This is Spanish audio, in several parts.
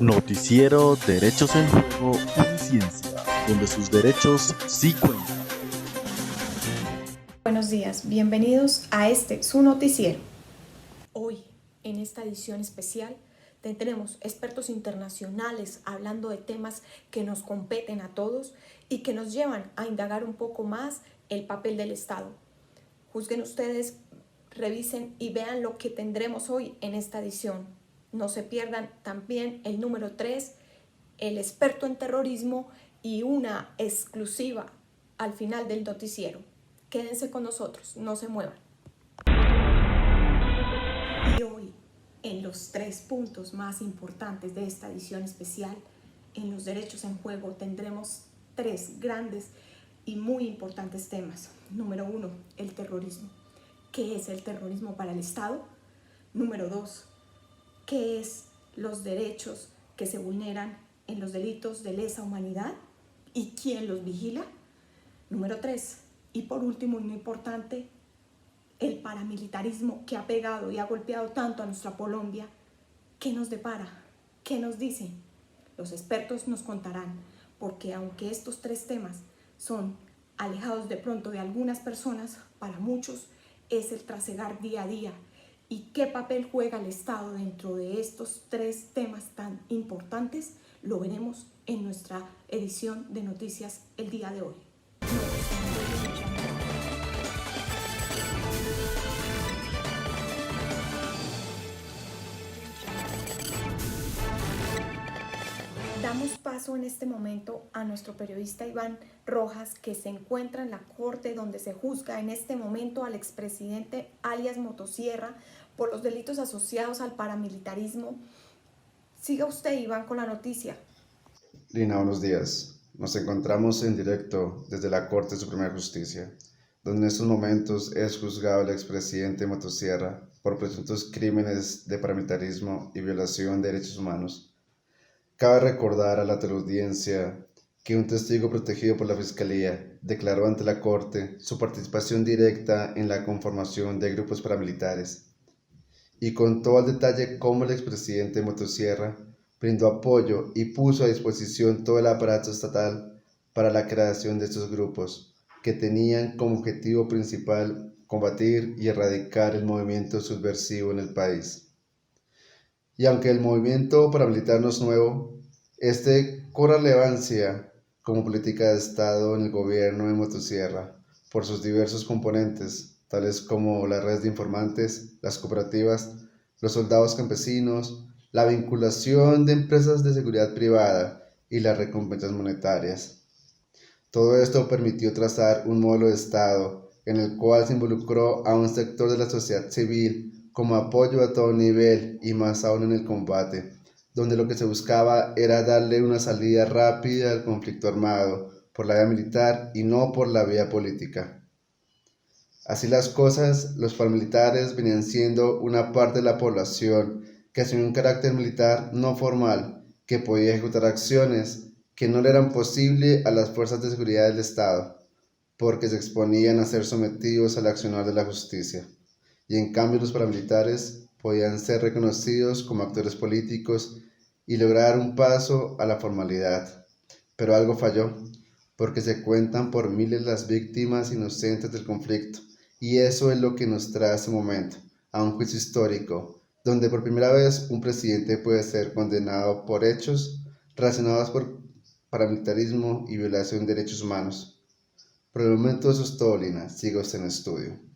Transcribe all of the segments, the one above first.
Noticiero Derechos en Juego Uniciencia, donde sus derechos sí cuentan. Buenos días, bienvenidos a su noticiero. Hoy, en esta edición especial, tendremos expertos internacionales hablando de temas que nos competen a todos y que nos llevan a indagar un poco más el papel del Estado. Juzguen ustedes, revisen y vean lo que tendremos hoy en esta edición. No se pierdan también el número 3, el experto en terrorismo y una exclusiva al final del noticiero. Quédense con nosotros, no se muevan. Y hoy, en los 3 puntos más importantes de esta edición especial, en los derechos en juego, tendremos 3 grandes y muy importantes temas. Número 1, el terrorismo. ¿Qué es el terrorismo para el Estado? Número 2, ¿qué es los derechos que se vulneran en los delitos de lesa humanidad y quién los vigila? Número 3, y por último y muy importante, el paramilitarismo que ha pegado y ha golpeado tanto a nuestra Colombia. ¿Qué nos depara? ¿Qué nos dice? Los expertos nos contarán, porque aunque estos 3 temas son alejados de pronto de algunas personas, para muchos es el trasegar día a día. ¿Y qué papel juega el Estado dentro de estos 3 temas tan importantes? Lo veremos en nuestra edición de noticias el día de hoy. Damos paso en este momento a nuestro periodista Iván Rojas, que se encuentra en la corte donde se juzga en este momento al expresidente alias Motosierra por los delitos asociados al paramilitarismo. Siga usted, Iván, con la noticia. Lina, buenos días. Nos encontramos en directo desde la Corte Suprema de Justicia, donde en estos momentos es juzgado el expresidente Motosierra por presuntos crímenes de paramilitarismo y violación de derechos humanos. Cabe recordar a la teleaudiencia que un testigo protegido por la Fiscalía declaró ante la Corte su participación directa en la conformación de grupos paramilitares y contó al detalle cómo el expresidente Motosierra brindó apoyo y puso a disposición todo el aparato estatal para la creación de estos grupos, que tenían como objetivo principal combatir y erradicar el movimiento subversivo en el país. Y aunque el movimiento paramilitar no es nuevo, este cobra relevancia como política de Estado en el gobierno de Motosierra por sus diversos componentes, tales como las redes de informantes, las cooperativas, los soldados campesinos, la vinculación de empresas de seguridad privada y las recompensas monetarias. Todo esto permitió trazar un modelo de Estado en el cual se involucró a un sector de la sociedad civil como apoyo a todo nivel y más aún en el combate, donde lo que se buscaba era darle una salida rápida al conflicto armado por la vía militar y no por la vía política. Así las cosas, los paramilitares venían siendo una parte de la población que asumió un carácter militar no formal, que podía ejecutar acciones que no le eran posibles a las fuerzas de seguridad del Estado, porque se exponían a ser sometidos al accionar de la justicia. Y en cambio los paramilitares podían ser reconocidos como actores políticos y lograr un paso a la formalidad. Pero algo falló, porque se cuentan por miles las víctimas inocentes del conflicto, y eso es lo que nos trae a este momento, a un juicio histórico, donde por primera vez un presidente puede ser condenado por hechos relacionados por paramilitarismo y violación de derechos humanos. Por el momento eso es todo, Lina. Siga usted en estudio.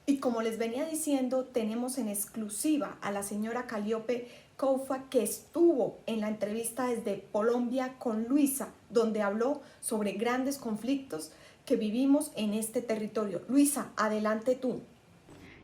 Y como les venía diciendo, tenemos en exclusiva a la señora Calliope Coufa, que estuvo en la entrevista desde Colombia con Luisa, donde habló sobre grandes conflictos que vivimos en este territorio. Luisa, adelante tú.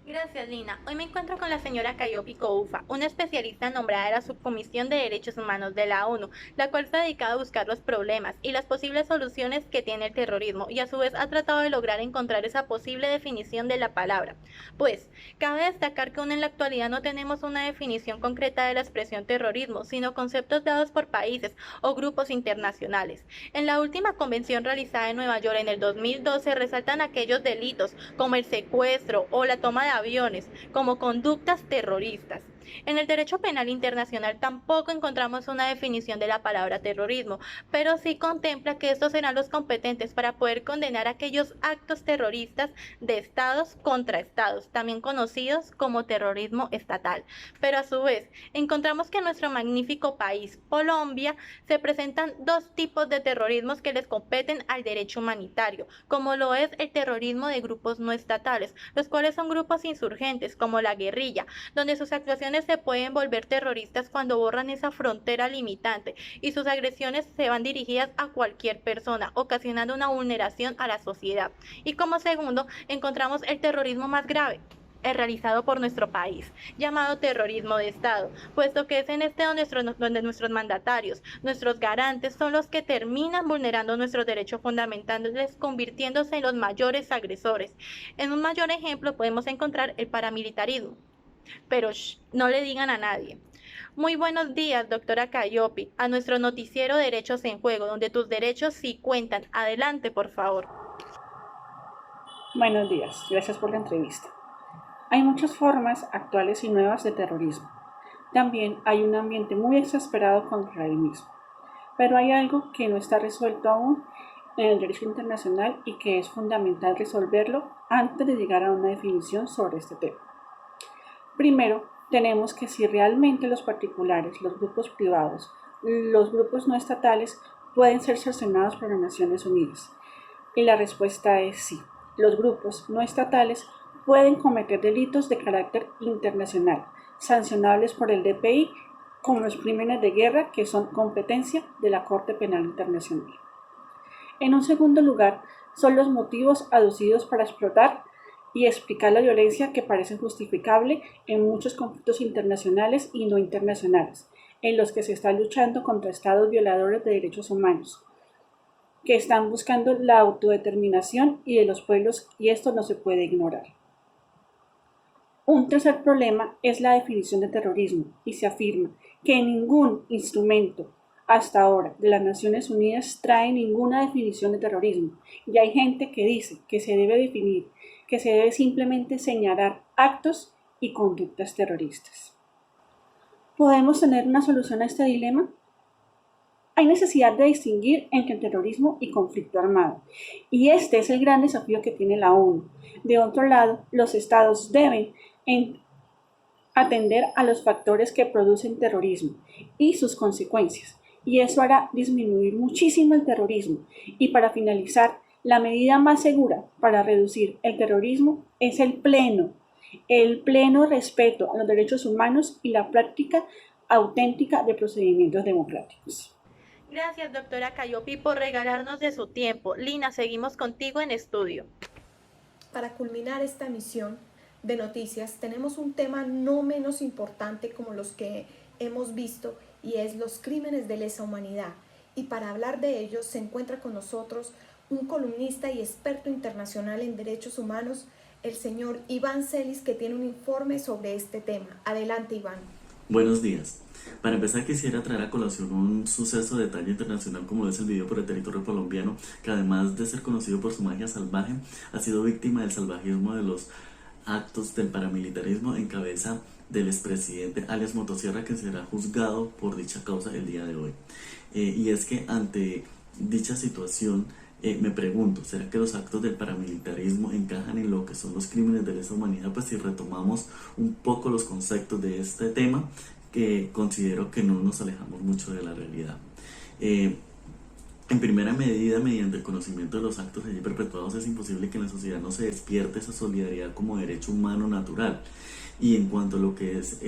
Gracias, Lina. Hoy me encuentro con la señora Calliope Coufa, una especialista nombrada de la Subcomisión de Derechos Humanos de la ONU, la cual se ha dedicado a buscar los problemas y las posibles soluciones que tiene el terrorismo y a su vez ha tratado de lograr encontrar esa posible definición de la palabra. Pues, cabe destacar que aún en la actualidad no tenemos una definición concreta de la expresión terrorismo, sino conceptos dados por países o grupos internacionales. En la última convención realizada en Nueva York en el 2012 resaltan aquellos delitos como el secuestro o la toma de aviones como conductas terroristas. En el derecho penal internacional tampoco encontramos una definición de la palabra terrorismo, pero sí contempla que estos serán los competentes para poder condenar aquellos actos terroristas de estados contra estados, también conocidos como terrorismo estatal. Pero a su vez, encontramos que en nuestro magnífico país, Colombia, se presentan dos tipos de terrorismos que les competen al derecho humanitario, como lo es el terrorismo de grupos no estatales, los cuales son grupos insurgentes como la guerrilla, donde sus actuaciones se pueden volver terroristas cuando borran esa frontera limitante y sus agresiones se van dirigidas a cualquier persona, ocasionando una vulneración a la sociedad. Y como segundo, encontramos el terrorismo más grave, el realizado por nuestro país, llamado terrorismo de Estado, puesto que es en este donde nuestros mandatarios, nuestros garantes, son los que terminan vulnerando nuestros derechos fundamentales, convirtiéndose en los mayores agresores. En un mayor ejemplo podemos encontrar el paramilitarismo, pero no le digan a nadie. Muy buenos días, doctora Cayopi, a nuestro noticiero Derechos en Juego, donde tus derechos sí cuentan. Adelante, por favor. Buenos días, gracias por la entrevista. Hay muchas formas actuales y nuevas de terrorismo. También hay un ambiente muy exasperado contra el mismo. Pero hay algo que no está resuelto aún en el derecho internacional y que es fundamental resolverlo antes de llegar a una definición sobre este tema. Primero, tenemos que si realmente los particulares, los grupos privados, los grupos no estatales pueden ser sancionados por las Naciones Unidas. Y la respuesta es sí. Los grupos no estatales pueden cometer delitos de carácter internacional, sancionables por el DPI, como los crímenes de guerra, que son competencia de la Corte Penal Internacional. En un segundo lugar, son los motivos aducidos para explotar y explicar la violencia que parece justificable en muchos conflictos internacionales y no internacionales, en los que se está luchando contra estados violadores de derechos humanos, que están buscando la autodeterminación y de los pueblos, y esto no se puede ignorar. Un tercer problema es la definición de terrorismo, y se afirma que ningún instrumento hasta ahora de las Naciones Unidas trae ninguna definición de terrorismo, y hay gente que dice que se debe definir, que se debe simplemente señalar actos y conductas terroristas. ¿Podemos tener una solución a este dilema? Hay necesidad de distinguir entre terrorismo y conflicto armado, y este es el gran desafío que tiene la ONU. De otro lado, los estados deben atender a los factores que producen terrorismo y sus consecuencias, y eso hará disminuir muchísimo el terrorismo. Y para finalizar, la medida más segura para reducir el terrorismo es el pleno respeto a los derechos humanos y la práctica auténtica de procedimientos democráticos. Gracias, doctora Cayopi, por regalarnos de su tiempo. Lina, seguimos contigo en estudio. Para culminar esta emisión de noticias, tenemos un tema no menos importante como los que hemos visto, y es los crímenes de lesa humanidad. Y para hablar de ellos se encuentra con nosotros un columnista y experto internacional en derechos humanos, el señor Iván Celis, que tiene un informe sobre este tema. Adelante, Iván. Buenos días. Para empezar, quisiera traer a colación un suceso de talla internacional como es el video por el territorio colombiano, que además de ser conocido por su magia salvaje, ha sido víctima del salvajismo de los actos del paramilitarismo en cabeza del expresidente alias Motosierra, que será juzgado por dicha causa el día de hoy. Y es que ante dicha situación me pregunto, ¿será que los actos del paramilitarismo encajan en lo que son los crímenes de lesa humanidad? Pues si retomamos un poco los conceptos de este tema, que considero que no nos alejamos mucho de la realidad. En primera medida, mediante el conocimiento de los actos allí perpetuados, es imposible que en la sociedad no se despierte esa solidaridad como derecho humano natural. Y en cuanto a lo que es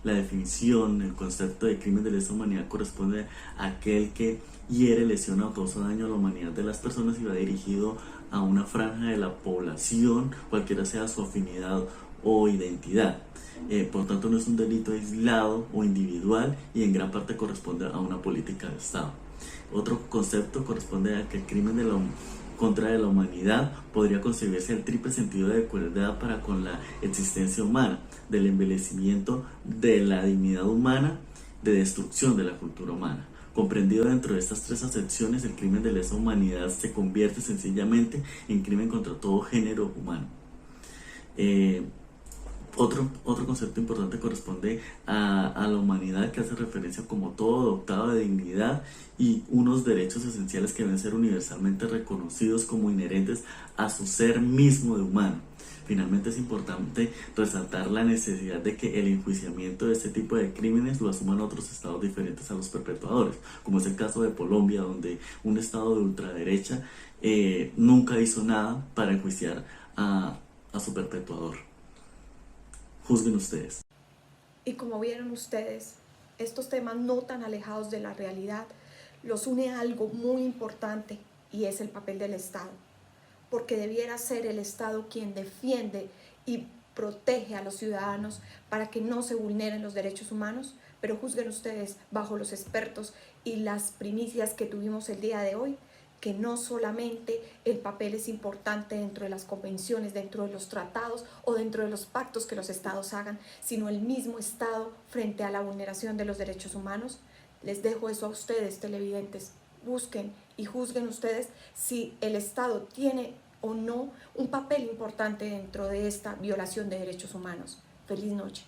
la definición, el concepto de crimen de lesa humanidad corresponde a aquel que hiere, lesiona o causa daño a la humanidad de las personas y va dirigido a una franja de la población, cualquiera sea su afinidad o identidad. Por tanto, no es un delito aislado o individual y en gran parte corresponde a una política de Estado. Otro concepto corresponde a que el crimen contra la humanidad podría concebirse el triple sentido de crueldad para con la existencia humana, del envilecimiento de la dignidad humana, de destrucción de la cultura humana. Comprendido dentro de estas tres acepciones, el crimen de lesa humanidad se convierte sencillamente en crimen contra todo género humano. Otro concepto importante corresponde a la humanidad, que hace referencia como todo dotado de dignidad y unos derechos esenciales que deben ser universalmente reconocidos como inherentes a su ser mismo de humano. Finalmente es importante resaltar la necesidad de que el enjuiciamiento de este tipo de crímenes lo asuman otros estados diferentes a los perpetradores, como es el caso de Colombia, donde un estado de ultraderecha nunca hizo nada para enjuiciar a su perpetuador. Juzguen ustedes. Y como vieron ustedes, estos temas no tan alejados de la realidad los une a algo muy importante, y es el papel del Estado. Porque debiera ser el Estado quien defiende y protege a los ciudadanos para que no se vulneren los derechos humanos, pero juzguen ustedes, bajo los expertos y las primicias que tuvimos el día de hoy, que no solamente el papel es importante dentro de las convenciones, dentro de los tratados o dentro de los pactos que los estados hagan, sino el mismo Estado frente a la vulneración de los derechos humanos. Les dejo eso a ustedes, televidentes. Busquen y juzguen ustedes si el Estado tiene o no un papel importante dentro de esta violación de derechos humanos. Feliz noche.